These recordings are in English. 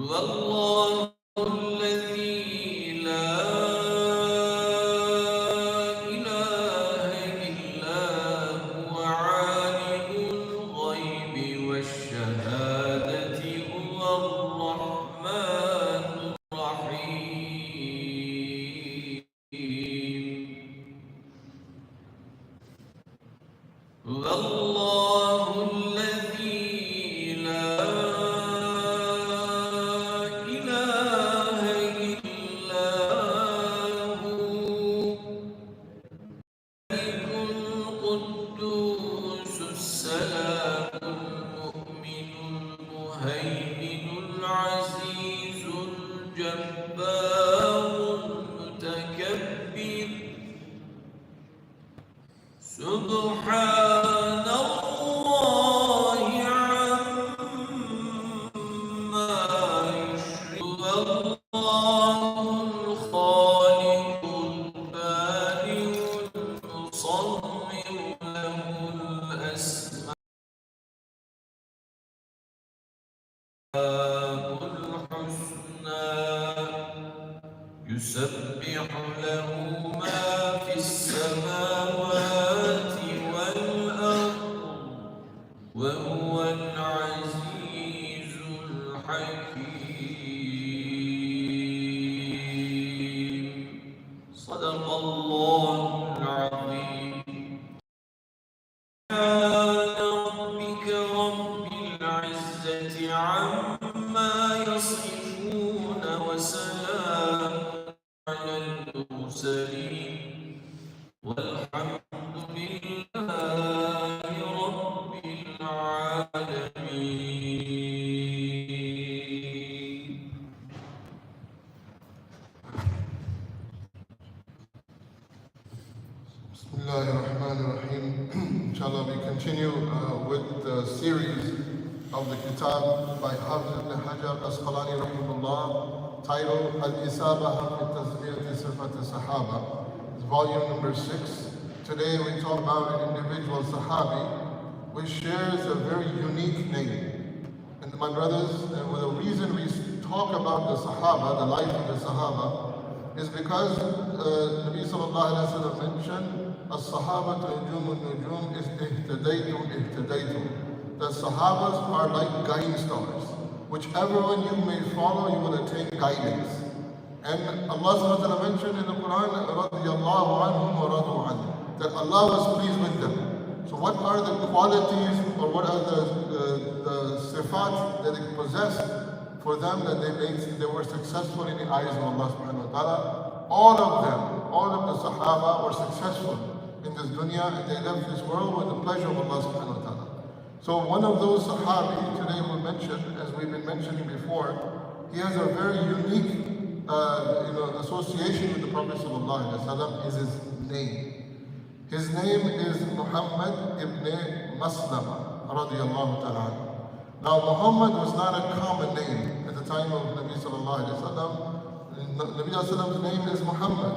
والله الذي لا إله إلا هو عالم الغيب والشهادة هو الرحمن الرحيم والله الذي لا إله إلا هو الملك القدوس السلام المؤمن المهيمن العزيز الجبار المتكبر سبحان الله عما يشركون الله الخالق البارئ المصور له الأسماء الحسنى يسبح له ما في السماوات وهو العزيز الحكيم صدق الله العظيم سبحان ربك رب العزة عما يصفون وسلام على المرسلين والحمد لله رب العالمين. Bismillahirrahmanirrahim. Inshallah, we continue with the series of the kitab by Hafiz ibn Hajar Asqalani rahimahullah, titled Al-Isabaha fi Tazmiyati Sifat al-Sahaba. It's volume number 6. Today we talk about an individual Sahabi which shares a very unique name. And my brothers, the reason we talk about the Sahaba, the life of the Sahaba, is because Nabi sallallahu alayhi wa sallam mentioned As-Sahabatu Nujumun Nujum is ihtadaytum ihtadaytum. The Sahabas are like guiding stars. Whichever one you may follow, you will attain guidance. And Allah subhanahu wa ta'ala mentioned in the Quran, radiyallahu anhum wa radu anhum, that Allah was pleased with them. So what are the qualities or what are the sifat that they possessed for them that they were successful in the eyes of Allah subhanahu wa ta'ala? All of them, all of the Sahaba were successful in this dunya and they left this world with the pleasure of Allah subhanahu wa ta'ala. So one of those Sahabi today we'll mention, as we've been mentioning before, he has a very unique association with the Prophet sallallahu alaihi wasallam is his name. His name is Muhammad ibn Maslama radiyallahu ta'ala. Now Muhammad was not a common name at the time of Nabi sallallahu alaihi wasallam. Nabi sallallahu alaihi wasallam's name is Muhammad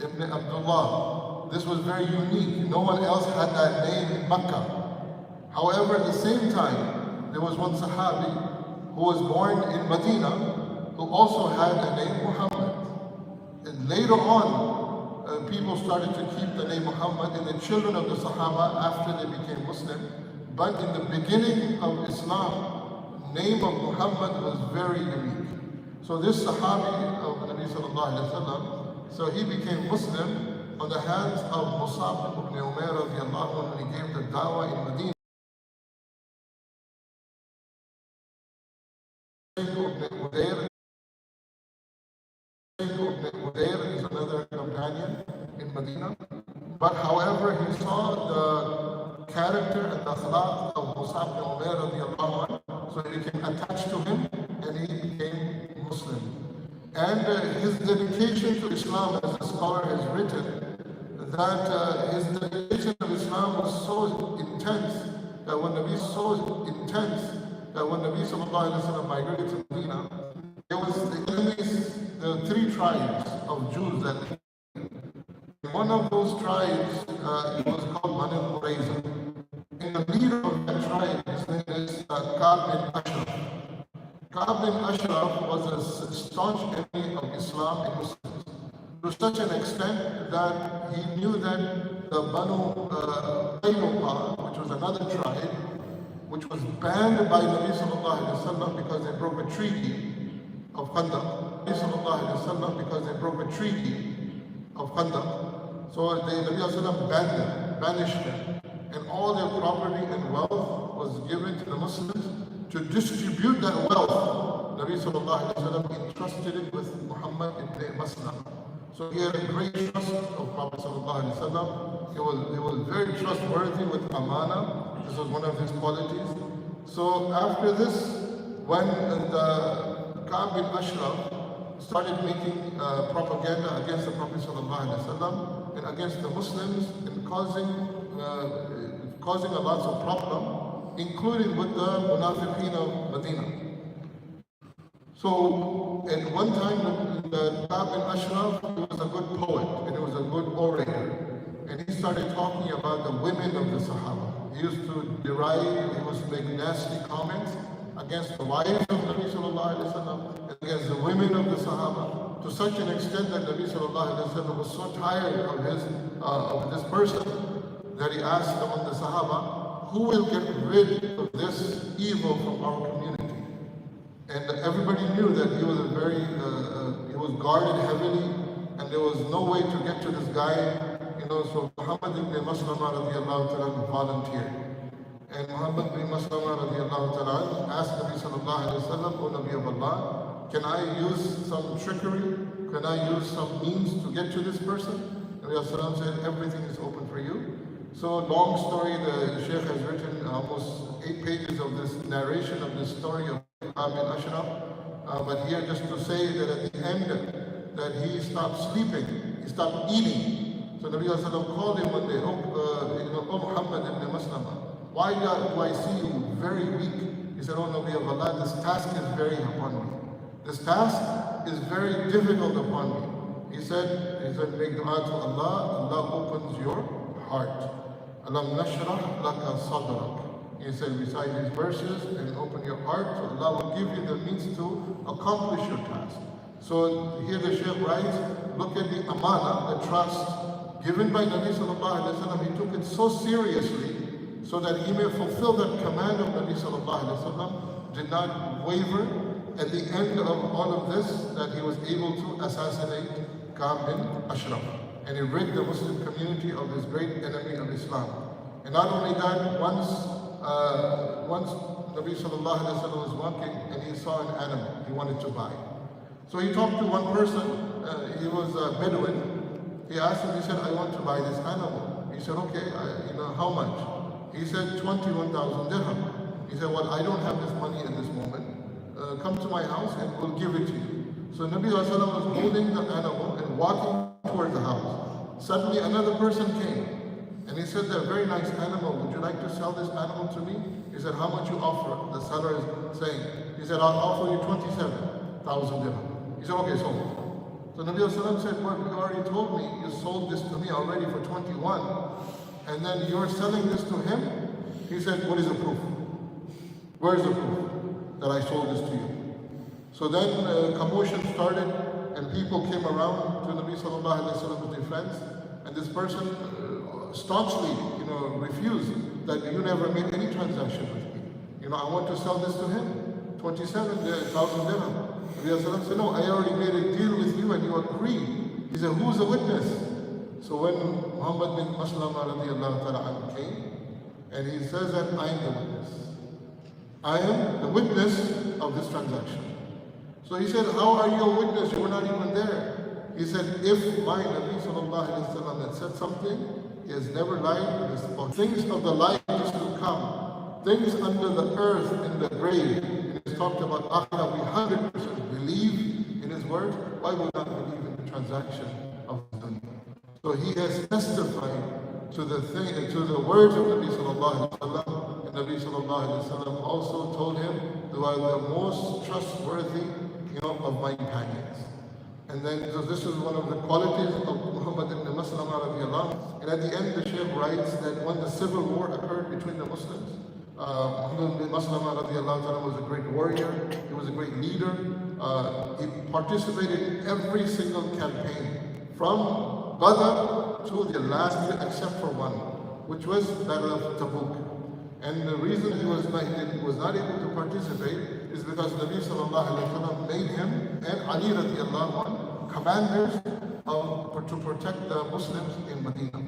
ibn Abdullah. This was very unique. No one else had that name in Makkah. However, at the same time, there was one Sahabi who was born in Medina who also had the name Muhammad. And later on, people started to keep the name Muhammad in the children of the Sahaba after they became Muslim. But in the beginning of Islam, the name of Muhammad was very unique. So this Sahabi of Nabi sallallahu alayhi wa sallam, so he became Muslim on the hands of Musab ibn Umair radiallahu anhu when he gave the dawah in Medina. Udair is another companion in Medina. But however, he saw the character and the akhlaq of Musab ibn Umair radiallahu anhu, so he became attached to him and he became Muslim. And his dedication to Islam, as the scholar has written, that his dedication to Islam was so intense that when Nabi sallallahu alaihi wasallam migrated to Medina, there was the enemies, the 3 tribes of Jews that lived. One of those tribes it was called Banu Qurayza. And the leader of that tribe, his name is Ka'b bin Ashraf. Ka'b bin Ashraf was a staunch enemy of Islam and Muslims, to such an extent that he knew that the Banu Qaynuqa, which was another tribe, which was banned by Nabi Sallallahu Alaihi Wasallam because they broke a treaty of Khandaq. Nabi Sallallahu Alaihi Wasallam because they broke a treaty of Khandaq. So Nabi Sallallahu Alaihi Wasallam banned them, banished them, and all their property and wealth was given to the Muslims to distribute that wealth. Nabi Sallallahu Alaihi Wasallam entrusted it with Muhammad ibn Maslam. So he had a great trust of Prophet Sallallahu Alaihi Wasallam. He was very trustworthy with amana. This was one of his qualities. So after this, when the Ka'b bin Ashraf started making propaganda against the Prophet Sallallahu Alaihi Wasallam and against the Muslims and causing a lot of problem, including with the Munafiqeen of Medina. So at one time, the Ka'b bin Ashraf, he was a good poet and he was a good orator. And he started talking about the women of the Sahaba. He used to deride, he was to make nasty comments against the wives of Nabi Sallallahu Alaihi Wasallam and against the women of the Sahaba, to such an extent that Nabi Sallallahu Alaihi Wasallam was so tired of this person that he asked among the Sahaba, who will get rid of this evil from our community? And everybody knew that he was he was guarded heavily, and there was no way to get to this guy. So Muhammad ibn Maslama radiallahu ta'ala volunteered. And Muhammad ibn Maslama radiallahu ta'ala asked Nabi sallallahu alayhi wa sallam, O Nabi of Allah, can I use some trickery? Can I use some means to get to this person? Nabi sallallahu said, everything is open for you. So long story, the Shaykh has written almost 8 pages of this narration of this story of Ka'b bin Ashraf. But here just to say that at the end that he stopped sleeping, he stopped eating. So Nabi Sallallahu called him one day, O Muhammad ibn Maslama, why do I see you very weak? He said, O Nabi of Allah, this task is very upon me. This task is very difficult upon me. He said, make dua to Allah, Allah opens your heart. Alam nashrah laka sadrak. He said, recite these verses and open your heart, so Allah will give you the means to accomplish your task. So here the Shaykh writes, look at the amana, the trust given by Nabi Sallallahu Alaihi Wasallam. He took it so seriously so that he may fulfill that command of Nabi Sallallahu Alaihi Wasallam, did not waver. At the end of all of this, that he was able to assassinate Ka'b bin Ashraf. And he rid the Muslim community of this great enemy of Islam. And not only that, once Nabi Sallallahu Alaihi Wasallam was walking and he saw an animal he wanted to buy. So he talked to one person, he was a Bedouin. He asked him, he said, I want to buy this animal. He said, okay, how much? He said, 21,000 dirham. He said, well, I don't have this money at this moment. Come to my house and we'll give it to you. So Nabi Sallallahu Alaihi Wasallam was holding the animal and walking towards the house. Suddenly another person came and he said, a very nice animal, would you like to sell this animal to me? He said, how much you offer? The seller is saying, he said, I'll offer you 27,000 dirham. He said, okay, sold. So Nabi Sallallahu said, well, you already told me you sold this to me already for 21, and then you're selling this to him? He said, what is the proof? Where is the proof that I sold this to you? So then commotion started, and people came around to Nabi Sallallahu Alaihi Wasallam's defense, and this person staunchly, refused that you never made any transaction with me. I want to sell this to him, 27,000 dirham. Nabi said, no, I already made a deal with you and you agreed. He said, who's the witness? So when Muhammad bin Maslama radiallahu ta'ala came, and he says that I am the witness. I am the witness of this transaction. So he said, how are you a witness? You were not even there. He said, if my Nabi Sallallahu Alaihi Wasallam had said something, he has never lied. Things of the life is to come. Things under the earth, in the grave. And he's talked about Akhirah. We 100% believe in his word. Why would not believe in the transaction of dunya? So he has testified to the words of Nabi Sallallahu Alaihi Wasallam. And Nabi Sallallahu Alaihi Wasallam also told him, you are the most trustworthy, of my companions. And then, so this is one of the qualities of Muhammad ibn Maslama radiallahu. And at the end, the Shaykh writes that when the civil war occurred between the Muslims, Muhammad bin Maslama radiallahu ta'ala was a great warrior, he was a great leader. He participated in every single campaign, from Badr to the last year except for one, which was Battle of Tabuk. And the reason he was not able to participate is because Nabi sallallahu alaihi wasallam made him and Ali radiallahu anhu commanders to protect the Muslims in Medina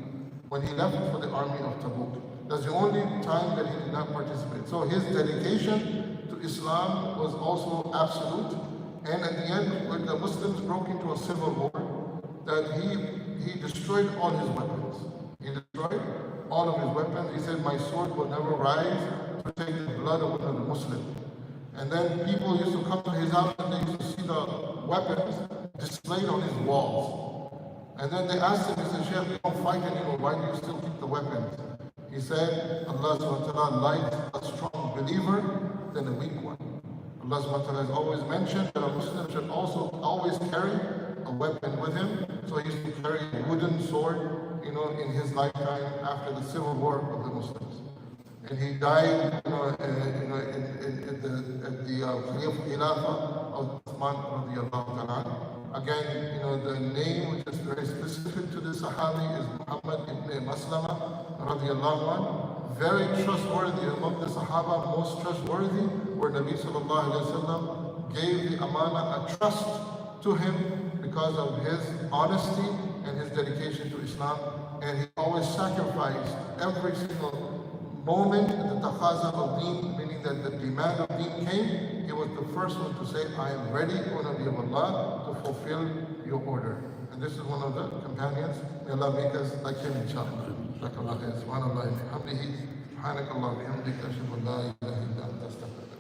when he left for the army of Tabuk. That's the only time that he did not participate. So his dedication to Islam was also absolute. And at the end, when the Muslims broke into a civil war, that he destroyed all his weapons. He destroyed all of his weapons. He said, "My sword will never rise to take the blood of another Muslim." And then people used to come to his house and they used to see the weapons displayed on his walls. And then they asked him, he said, "Shaykh, you don't fight anymore. Why do you still keep the weapons?" He said, "Allah subhanahu wa ta'ala likes a strong believer than a weak one." Allah subhanahu wa ta'ala has always mentioned that a Muslim should also always carry a weapon with him. So he used to carry a wooden sword, in his lifetime after the civil war of the Muslims. And he died, at the Khilafah of Uthman radiallahu ta'ala. Again, the name which is very specific to the Sahabi is Muhammad ibn Maslama radiallahu anhu. Very trustworthy among the Sahaba, most trustworthy, where Nabi sallallahu alaihi wasallam gave the amana a trust to him because of his honesty and his dedication to Islam. And he always sacrificed every single moment the taqaza of deen, meaning that the demand of deen came, he was the first one to say, "I am ready, O Nabi of Allah, to fulfill your order." And this is one of the companions. May Allah make us like him, inshallah. Subhanallah, bihamdihi, subhanakallah, bihamdika, ashhadu an la ilaha illa anta, astaghfiruka.